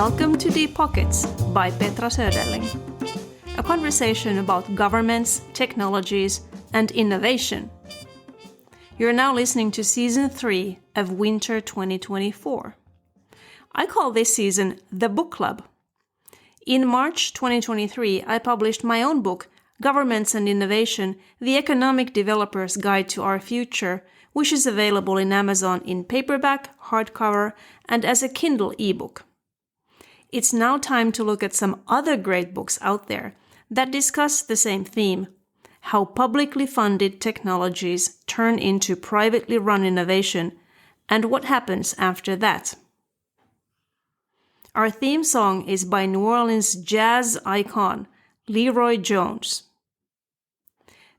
Welcome to Deep Pockets by Petra Söderling. A conversation about governments, technologies, and innovation. You're now listening to Season 3 of Winter 2024. I call this season The Book Club. In March 2023, I published my own book, Governments and Innovation, The Economic Developer's Guide to Our Future, which is available in Amazon in paperback, hardcover, and as a Kindle ebook. It's now time to look at some other great books out there that discuss the same theme: how publicly funded technologies turn into privately run innovation, and what happens after that. Our theme song is by New Orleans jazz icon Leroy Jones.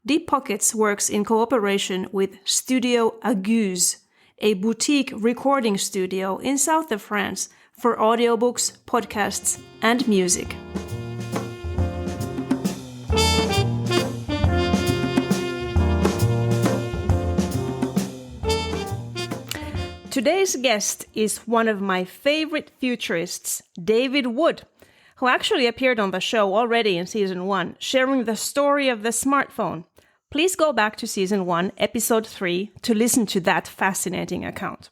Deep Pockets works in cooperation with Studio Aguse, a boutique recording studio in south of France for audiobooks, podcasts, and music. Today's guest is one of my favorite futurists, David Wood, who actually appeared on the show already in Season 1, sharing the story of the smartphone. Please go back to Season 1, Episode 3, to listen to that fascinating account.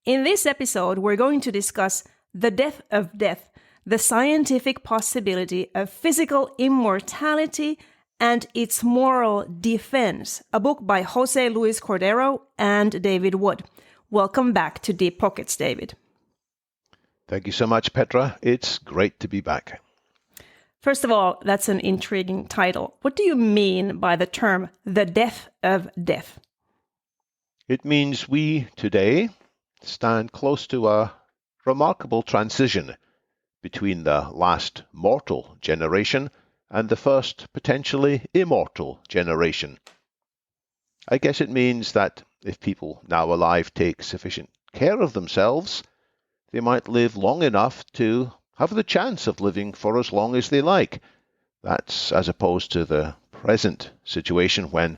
In this episode, we're going to discuss The Death of Death, the scientific possibility of physical immortality and its moral defense, a book by José Luis Cordeiro and David Wood. Welcome back to Deep Pockets, David. Thank you so much, Petra. It's great to be back. First of all, that's an intriguing title. What do you mean by the term the death of death? It means we today stand close to a remarkable transition between the last mortal generation and the first potentially immortal generation. I guess it means that if people now alive take sufficient care of themselves, they might live long enough to have the chance of living for as long as they like. That's as opposed to the present situation when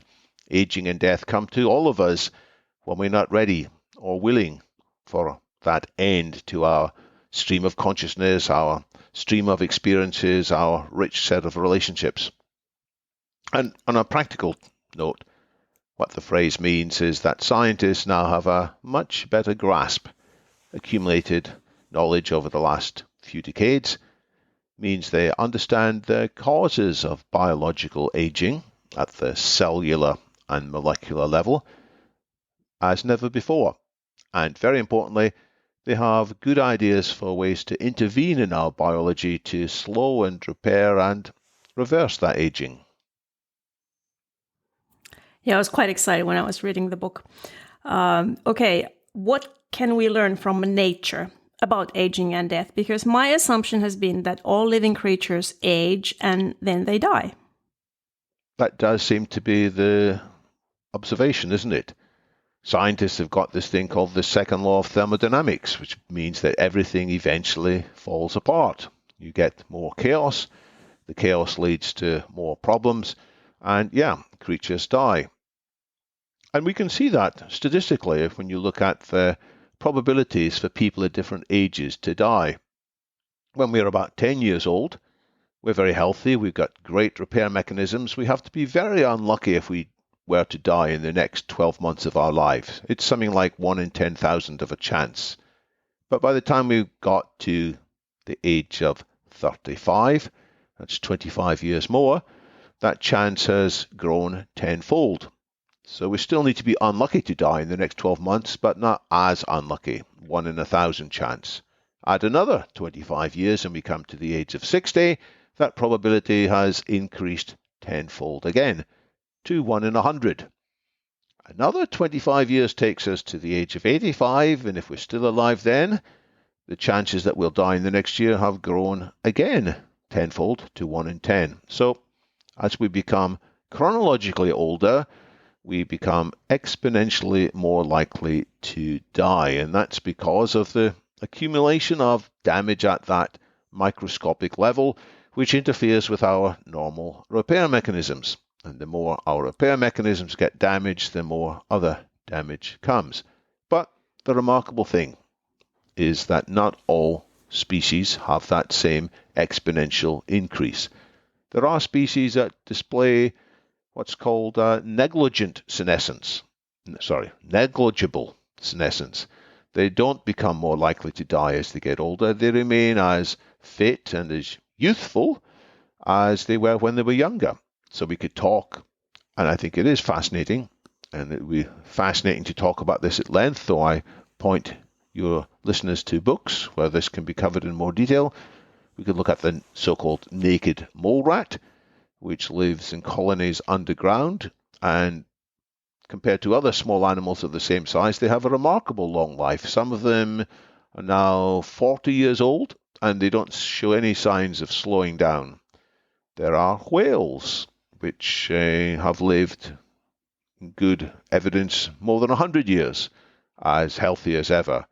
aging and death come to all of us when we're not ready or willing for that end to our stream of consciousness, our stream of experiences, our rich set of relationships. And on a practical note, what the phrase means is that scientists now have a much better grasp. Accumulated knowledge over the last few decades means they understand the causes of biological aging at the cellular and molecular level as never before. And very importantly, they have good ideas for ways to intervene in our biology to slow and repair and reverse that aging. Yeah, I was quite excited when I was reading the book. Okay, what can we learn from nature about aging and death? Because my assumption has been that all living creatures age and then they die. That does seem to be the observation, isn't it? Scientists have got this thing called the second law of thermodynamics, which means that everything eventually falls apart. You get more chaos, the chaos leads to more problems, and creatures die. And we can see that statistically when you look at the probabilities for people at different ages to die. When we're about 10 years old, we're very healthy, we've got great repair mechanisms. We have to be very unlucky if we were to die in the next 12 months of our lives. It's something like 1 in 10,000 of a chance. But by the time we got to the age of 35, that's 25 years more, that chance has grown tenfold. So we still need to be unlucky to die in the next 12 months, but not as unlucky, 1 in 1,000 chance. Add another 25 years and we come to the age of 60, that probability has increased tenfold again, to 1 in 100. Another 25 years takes us to the age of 85, and if we're still alive then, the chances that we'll die in the next year have grown again tenfold to 1 in 10. So as we become chronologically older, we become exponentially more likely to die. And that's because of the accumulation of damage at that microscopic level, which interferes with our normal repair mechanisms. And the more our repair mechanisms get damaged, the more other damage comes. But the remarkable thing is that not all species have that same exponential increase. There are species that display what's called negligible senescence. They don't become more likely to die as they get older. They remain as fit and as youthful as they were when they were younger. So we could talk, and I think it is fascinating, and it would be fascinating to talk about this at length, though I point your listeners to books where this can be covered in more detail. We could look at the so-called naked mole rat, which lives in colonies underground, and compared to other small animals of the same size, they have a remarkable long life. Some of them are now 40 years old, and they don't show any signs of slowing down. There are whales, which have lived, good evidence, more than 100 years, as healthy as ever.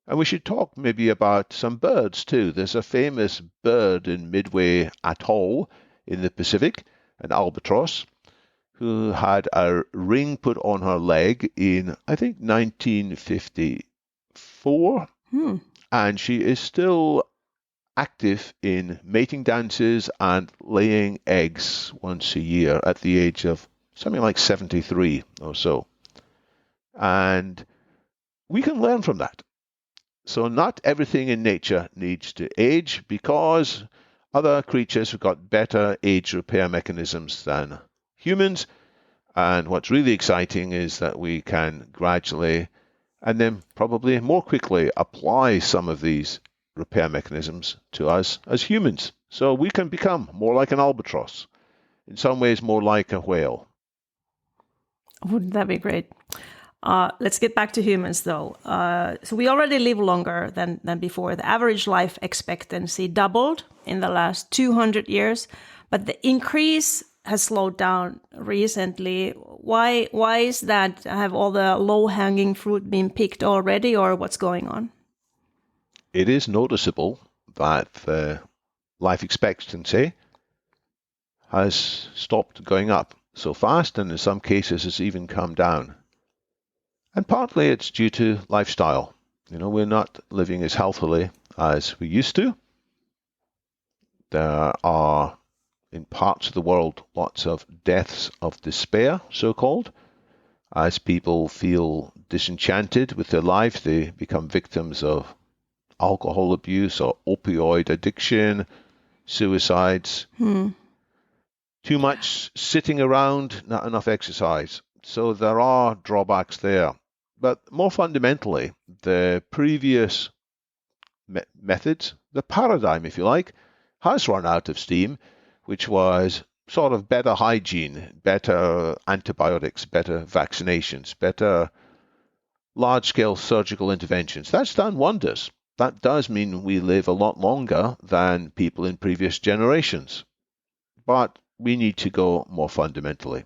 And we should talk maybe about some birds too. There's a famous bird in Midway Atoll in the Pacific, an albatross, who had a ring put on her leg in, I think, 1954. And she is still active in mating dances and laying eggs once a year at the age of something like 73 or so. And we can learn from that. So not everything in nature needs to age, because other creatures have got better age repair mechanisms than humans. And what's really exciting is that we can gradually, and then probably more quickly, apply some of these repair mechanisms to us as humans. So we can become more like an albatross, in some ways more like a whale. Wouldn't that be great? Let's get back to humans, though. So we already live longer than before. The average life expectancy doubled in the last 200 years, but the increase has slowed down recently. Why is that? Have all the low-hanging fruit been picked already, or what's going on? It is noticeable that the life expectancy has stopped going up so fast, and in some cases has even come down. And partly it's due to lifestyle. We're not living as healthily as we used to. There are, in parts of the world, lots of deaths of despair, so-called. As people feel disenchanted with their lives, they become victims of alcohol abuse or opioid addiction, suicides. Too much sitting around, not enough exercise. So there are drawbacks there. But more fundamentally, the previous methods, the paradigm, if you like, has run out of steam, which was sort of better hygiene, better antibiotics, better vaccinations, better large-scale surgical interventions. That's done wonders. That does mean we live a lot longer than people in previous generations. But we need to go more fundamentally.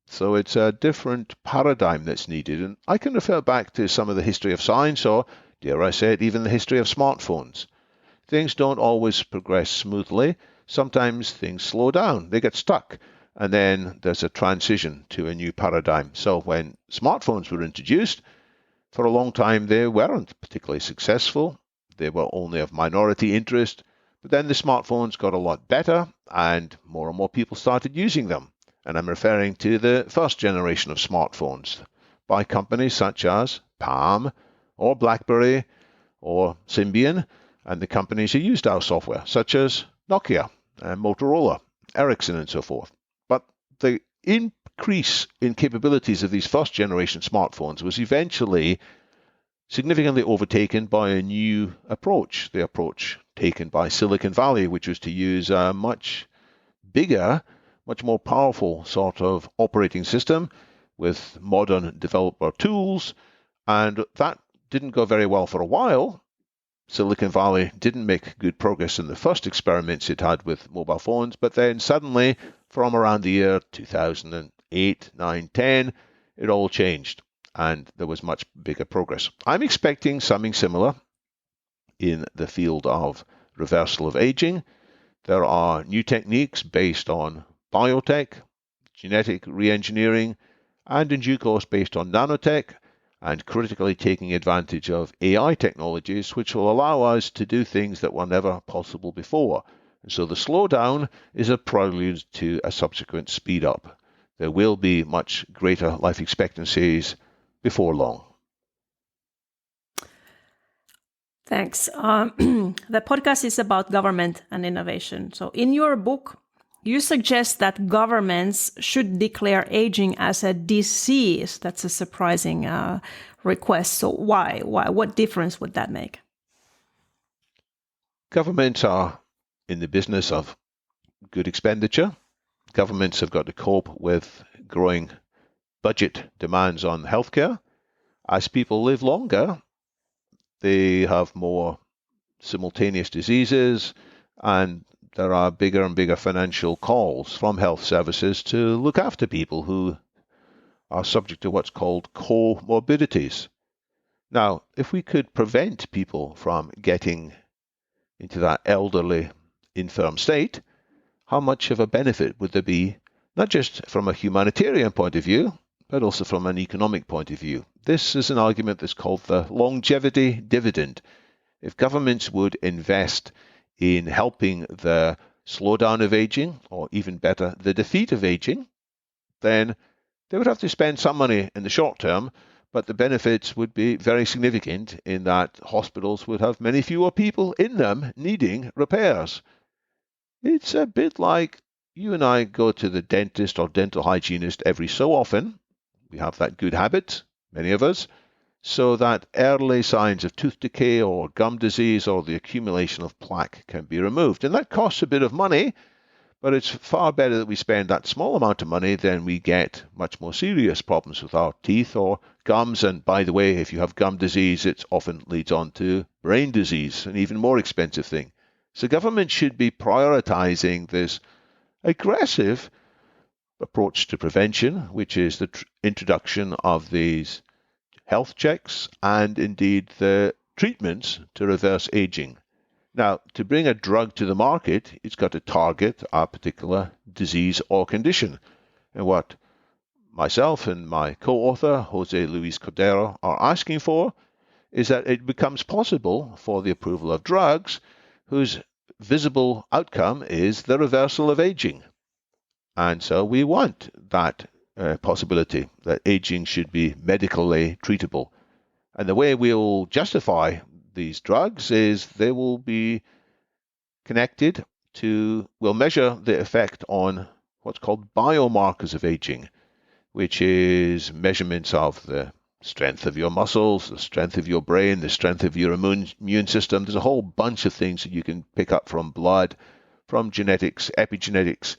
So it's a different paradigm that's needed. And I can refer back to some of the history of science, or, dare I say it, even the history of smartphones. Things don't always progress smoothly. Sometimes things slow down. They get stuck. And then there's a transition to a new paradigm. So when smartphones were introduced, for a long time they weren't particularly successful. They were only of minority interest. But then the smartphones got a lot better, and more people started using them. And I'm referring to the first generation of smartphones by companies such as Palm or BlackBerry or Symbian, and the companies who used our software, such as Nokia and Motorola, Ericsson, and so forth. But the increase in capabilities of these first generation smartphones was eventually significantly overtaken by a new approach, the approach taken by Silicon Valley, which was to use a much bigger, much more powerful sort of operating system with modern developer tools. And that didn't go very well for a while. Silicon Valley didn't make good progress in the first experiments it had with mobile phones, but then suddenly, from around the year 2008, 9, 10, it all changed, and there was much bigger progress. I'm expecting something similar in the field of reversal of aging. There are new techniques based on biotech, genetic reengineering, and in due course based on nanotech, and critically taking advantage of AI technologies, which will allow us to do things that were never possible before. And so the slowdown is a prelude to a subsequent speed up. There will be much greater life expectancies before long. Thanks. The podcast is about government and innovation. So in your book, you suggest that governments should declare aging as a disease. That's a surprising request. So why? What difference would that make? Governments are in the business of good expenditure. Governments have got to cope with growing budget demands on healthcare. As people live longer, they have more simultaneous diseases, and there are bigger and bigger financial calls from health services to look after people who are subject to what's called comorbidities. Now, if we could prevent people from getting into that elderly, infirm state, how much of a benefit would there be, not just from a humanitarian point of view, but also from an economic point of view? This is an argument that's called the longevity dividend. If governments would invest in helping the slowdown of aging, or even better, the defeat of aging, then they would have to spend some money in the short term, but the benefits would be very significant in that hospitals would have many fewer people in them needing repairs. It's a bit like you and I go to the dentist or dental hygienist every so often. We have that good habit, many of us, so that early signs of tooth decay or gum disease or the accumulation of plaque can be removed. And that costs a bit of money, but it's far better that we spend that small amount of money than we get much more serious problems with our teeth or gums. And by the way, if you have gum disease, it often leads on to brain disease, an even more expensive thing. So government should be prioritizing this aggressive approach to prevention, which is the introduction of these health checks and indeed the treatments to reverse aging. Now, to bring a drug to the market, it's got to target a particular disease or condition. And what myself and my co-author, José Luis Cordeiro, are asking for is that it becomes possible for the approval of drugs whose visible outcome is the reversal of aging. And so we want that possibility that aging should be medically treatable. And the way we'll justify these drugs is they will be connected to, we'll measure the effect on what's called biomarkers of aging, which is measurements of the strength of your muscles, the strength of your brain, the strength of your immune system. There's a whole bunch of things that you can pick up from blood, from genetics, epigenetics.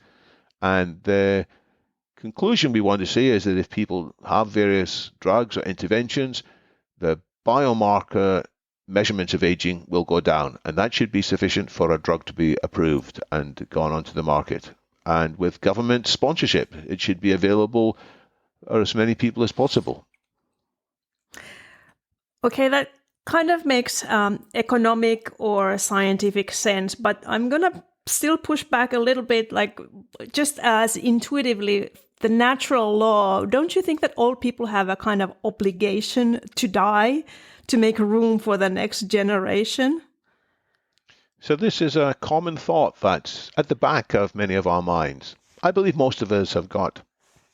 And the conclusion we want to see is that if people have various drugs or interventions, the biomarker measurements of aging will go down, and that should be sufficient for a drug to be approved and gone onto the market. And with government sponsorship, it should be available for as many people as possible. Okay, that kind of makes economic or scientific sense, but I'm going to still push back a little bit, like just as intuitively, the natural law, don't you think that all people have a kind of obligation to die to make room for the next generation? So this is a common thought that's at the back of many of our minds. I believe most of us have got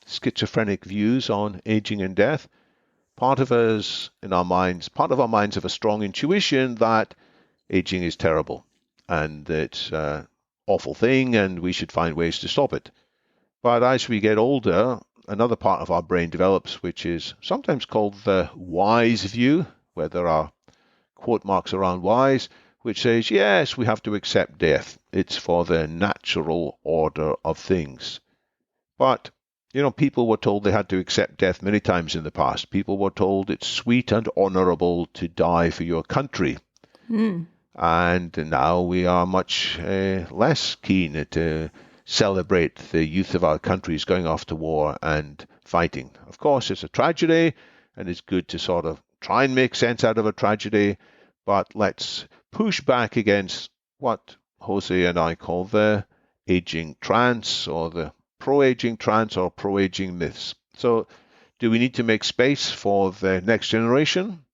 schizophrenic views on aging and death. Part of our minds have a strong intuition that aging is terrible and it's an awful thing and we should find ways to stop it. But as we get older, another part of our brain develops, which is sometimes called the wise view, where there are quote marks around wise, which says, yes, we have to accept death. It's for the natural order of things. But, people were told they had to accept death many times in the past. People were told it's sweet and honorable to die for your country. And now we are much less keen to celebrate the youth of our countries going off to war and fighting. Of course, it's a tragedy, and it's good to sort of try and make sense out of a tragedy, but let's push back against what Jose and I call the aging trance, or the pro-aging trance, or pro-aging myths. So Do we need to make space for the next generation?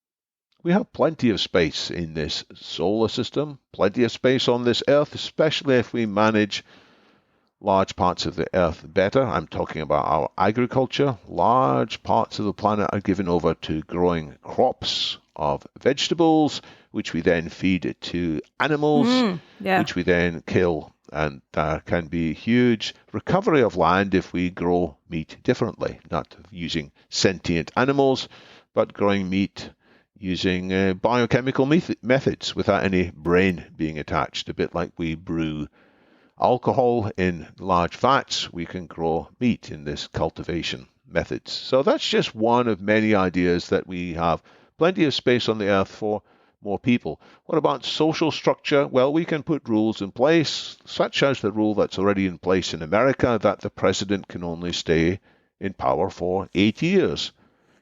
We have plenty of space in this solar system, plenty of space on this Earth, especially if we manage large parts of the Earth better. I'm talking about our agriculture. Large parts of the planet are given over to growing crops of vegetables, which we then feed to animals, which we then kill. And there can be huge recovery of land if we grow meat differently, not using sentient animals, but growing meat using biochemical methods without any brain being attached. A bit like we brew alcohol in large vats, we can grow meat in this cultivation methods. So that's just one of many ideas that we have plenty of space on the earth for more people. What about social structure? Well, we can put rules in place, such as the rule that's already in place in America that the president can only stay in power for 8 years,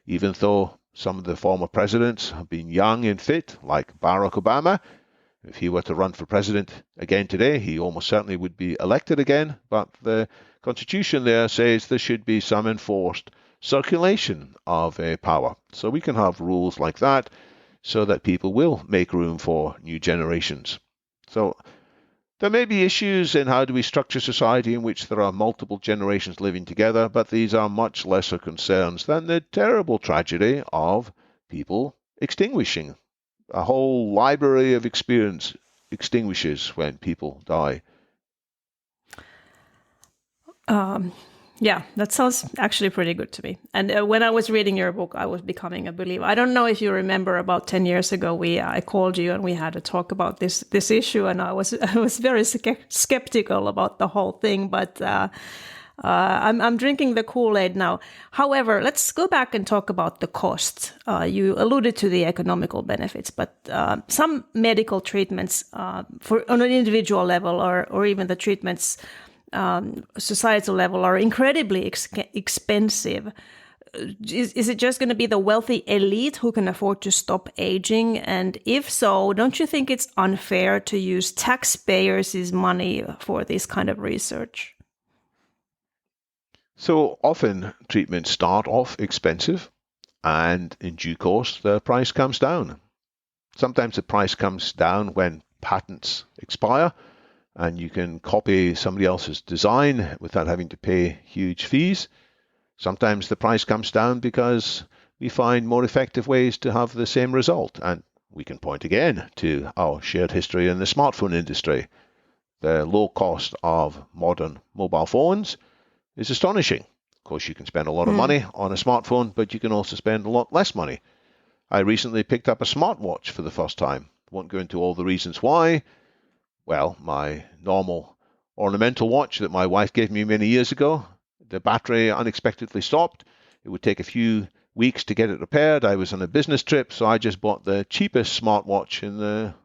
even though some of the former presidents have been young and fit, like Barack Obama. If he were to run for president again today, he almost certainly would be elected again. But the Constitution there says there should be some enforced circulation of power. So we can have rules like that so that people will make room for new generations. So there may be issues in how do we structure society in which there are multiple generations living together, but these are much lesser concerns than the terrible tragedy of people extinguishing. A whole library of experience extinguishes when people die. Yeah, that sounds actually pretty good to me. And when I was reading your book, I was becoming a believer. I don't know if you remember, about 10 years ago, I called you and we had a talk about this issue, and I was very skeptical about the whole thing, but I'm drinking the Kool-Aid now. However, let's go back and talk about the costs. You alluded to the economical benefits, but some medical treatments on an individual level, or even the treatments societal level, are incredibly expensive. Is it just going to be the wealthy elite who can afford to stop aging? And if so, don't you think it's unfair to use taxpayers' money for this kind of research? So often treatments start off expensive, and in due course the price comes down. Sometimes the price comes down when patents expire and you can copy somebody else's design without having to pay huge fees. Sometimes the price comes down because we find more effective ways to have the same result. And we can point again to our shared history in the smartphone industry. The low cost of modern mobile phones is astonishing. Of course, you can spend a lot of money on a smartphone, but you can also spend a lot less money. I recently picked up a smartwatch for the first time. Won't go into all the reasons why. Well, my normal ornamental watch that my wife gave me many years ago, the battery unexpectedly stopped. It would take a few weeks to get it repaired. I was on a business trip, so I just bought the cheapest smartwatch in the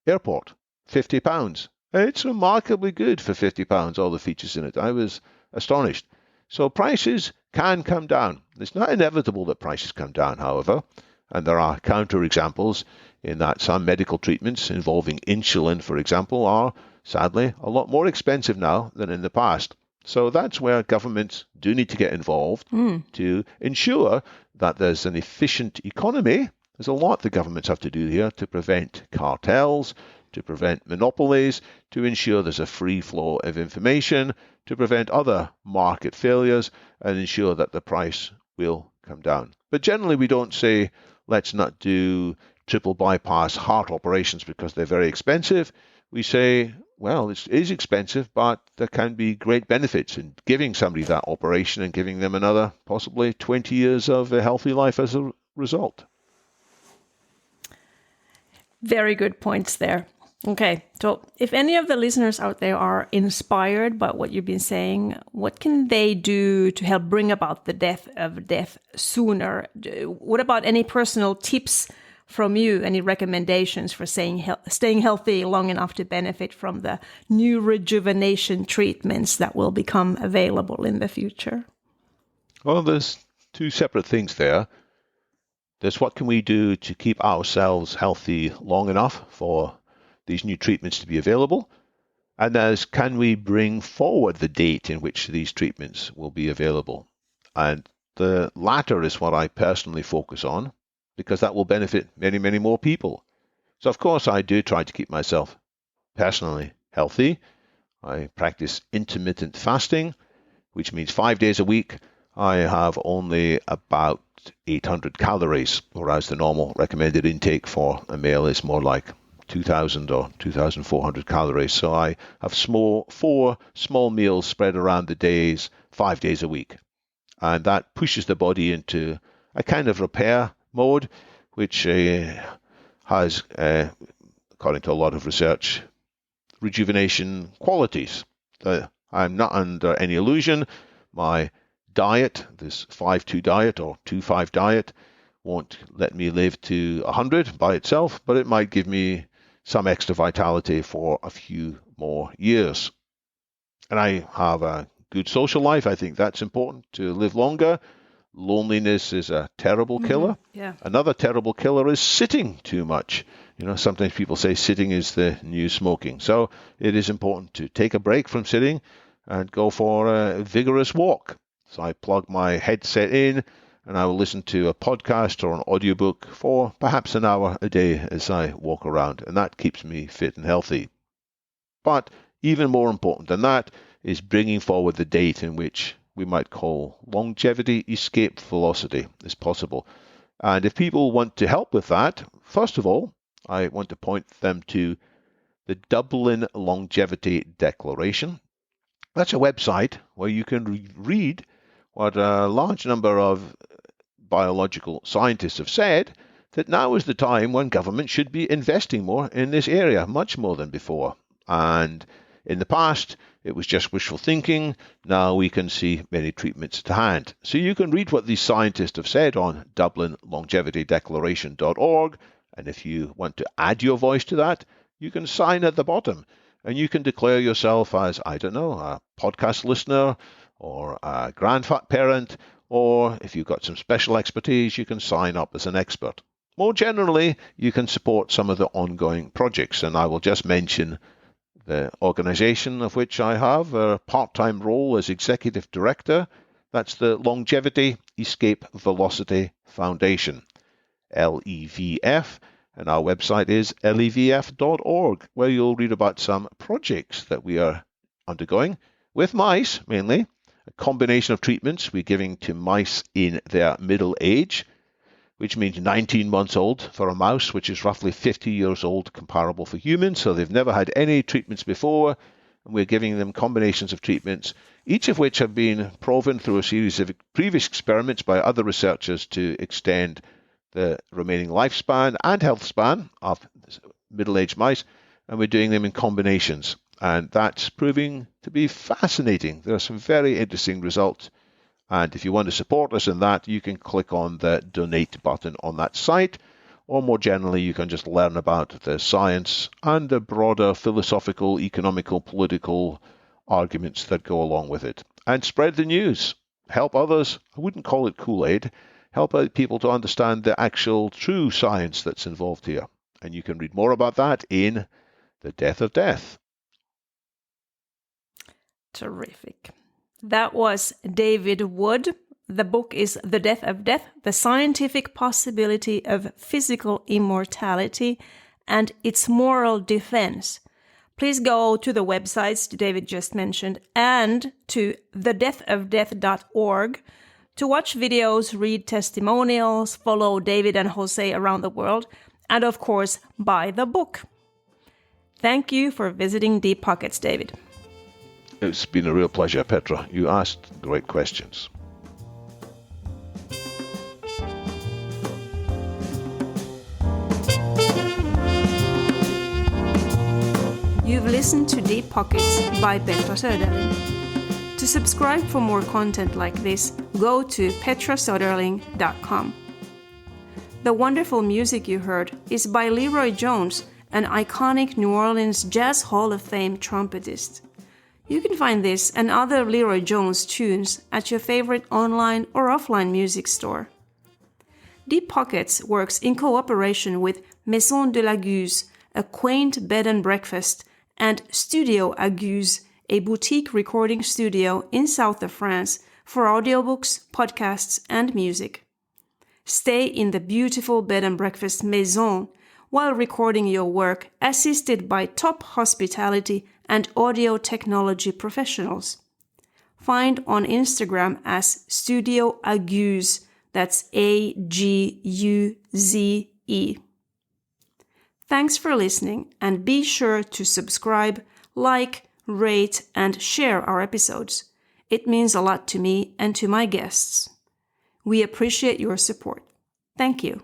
airport, £50. It's remarkably good for £50, all the features in it. I was astonished. So prices can come down. It's not inevitable that prices come down, however, and there are counterexamples in that some medical treatments involving insulin, for example, are sadly a lot more expensive now than in the past. So that's where governments do need to get involved to ensure that there's an efficient economy. There's a lot the governments have to do here to prevent cartels, to prevent monopolies, to ensure there's a free flow of information, to prevent other market failures, and ensure that the price will come down. But generally we don't say, let's not do triple bypass heart operations because they're very expensive. We say, well, it is expensive, but there can be great benefits in giving somebody that operation and giving them another possibly 20 years of a healthy life as a result. Very good points there. Okay, so if any of the listeners out there are inspired by what you've been saying, what can they do to help bring about the death of death sooner? What about any personal tips from you, any recommendations for staying healthy long enough to benefit from the new rejuvenation treatments that will become available in the future? Well, there's two separate things there. There's what can we do to keep ourselves healthy long enough for these new treatments to be available? And there's can we bring forward the date in which these treatments will be available? And The latter is what I personally focus on, because that will benefit many, many more people. So, of course, I do try to keep myself personally healthy. I practice intermittent fasting, which means 5 days a week I have only about 800 calories, whereas the normal recommended intake for a male is more like 2,000 or 2,400 calories. So I have 4 small meals spread around the days, 5 days a week. And that pushes the body into a kind of repair mode, which has, according to a lot of research, rejuvenation qualities. I'm not under any illusion. My diet, this 5-2 diet or 2-5 diet, won't let me live to 100 by itself, but it might give me some extra vitality for a few more years. And I have a good social life. I think that's important to live longer. Loneliness is a terrible killer. Yeah. Another terrible killer is sitting too much. Sometimes people say sitting is the new smoking. So it is important to take a break from sitting and go for a vigorous walk. So I plug my headset in and I will listen to a podcast or an audiobook for perhaps an hour a day as I walk around. And that keeps me fit and healthy. But even more important than that is bringing forward the date in which we might call longevity escape velocity is possible. And if people want to help with that, first of all, I want to point them to the Dublin Longevity Declaration. That's a website where you can read what a large number of biological scientists have said, that now is the time when government should be investing more in this area, much more than before. And in the past, it was just wishful thinking. Now we can see many treatments to hand. So you can read what these scientists have said on DublinLongevityDeclaration.org. And if you want to add your voice to that, you can sign at the bottom. And you can declare yourself as, I don't know, a podcast listener or a grandparent, or if you've got some special expertise, you can sign up as an expert. More generally, you can support some of the ongoing projects. And I will just mention the organization of which I have a part-time role as executive director. That's the Longevity Escape Velocity Foundation, LEVF, and our website is levf.org, where you'll read about some projects that we are undergoing with mice, mainly. A combination of treatments we're giving to mice in their middle age, which means 19 months old for a mouse, which is roughly 50 years old, comparable for humans. So they've never had any treatments before, and we're giving them combinations of treatments, each of which have been proven through a series of previous experiments by other researchers to extend the remaining lifespan and health span of middle-aged mice, and we're doing them in combinations. And that's proving to be fascinating. There are some very interesting results. And if you want to support us in that, you can click on the donate button on that site, or more generally, you can just learn about the science and the broader philosophical, economical, political arguments that go along with it. And spread the news. Help others. I wouldn't call it Kool-Aid. Help out people to understand the actual true science that's involved here. And you can read more about that in The Death of Death. Terrific. That was David Wood. The book is The Death of Death, The Scientific Possibility of Physical Immortality and Its Moral Defense. Please go to the websites David just mentioned and to thedeathofdeath.org to watch videos, read testimonials, follow David and José around the world, and of course, buy the book. Thank you for visiting Deep Pockets, David. It's been a real pleasure, Petra. You asked great questions. You've listened to Deep Pockets by Petra Söderling. To subscribe for more content like this, go to petrasöderling.com. The wonderful music you heard is by Leroy Jones, an iconic New Orleans Jazz Hall of Fame trumpetist. You can find this and other Leroy Jones tunes at your favorite online or offline music store. Deep Pockets works in cooperation with Maison de la Guse, a quaint bed and breakfast, and Studio Aguse, a boutique recording studio in south of France for audiobooks, podcasts, and music. Stay in the beautiful bed and breakfast maison while recording your work, assisted by top hospitality and audio technology professionals. Find on Instagram as Studio Aguse, that's Aguze. Thanks for listening, and be sure to subscribe, like, rate, and share our episodes. It means a lot to me and to my guests. We appreciate your support. Thank you.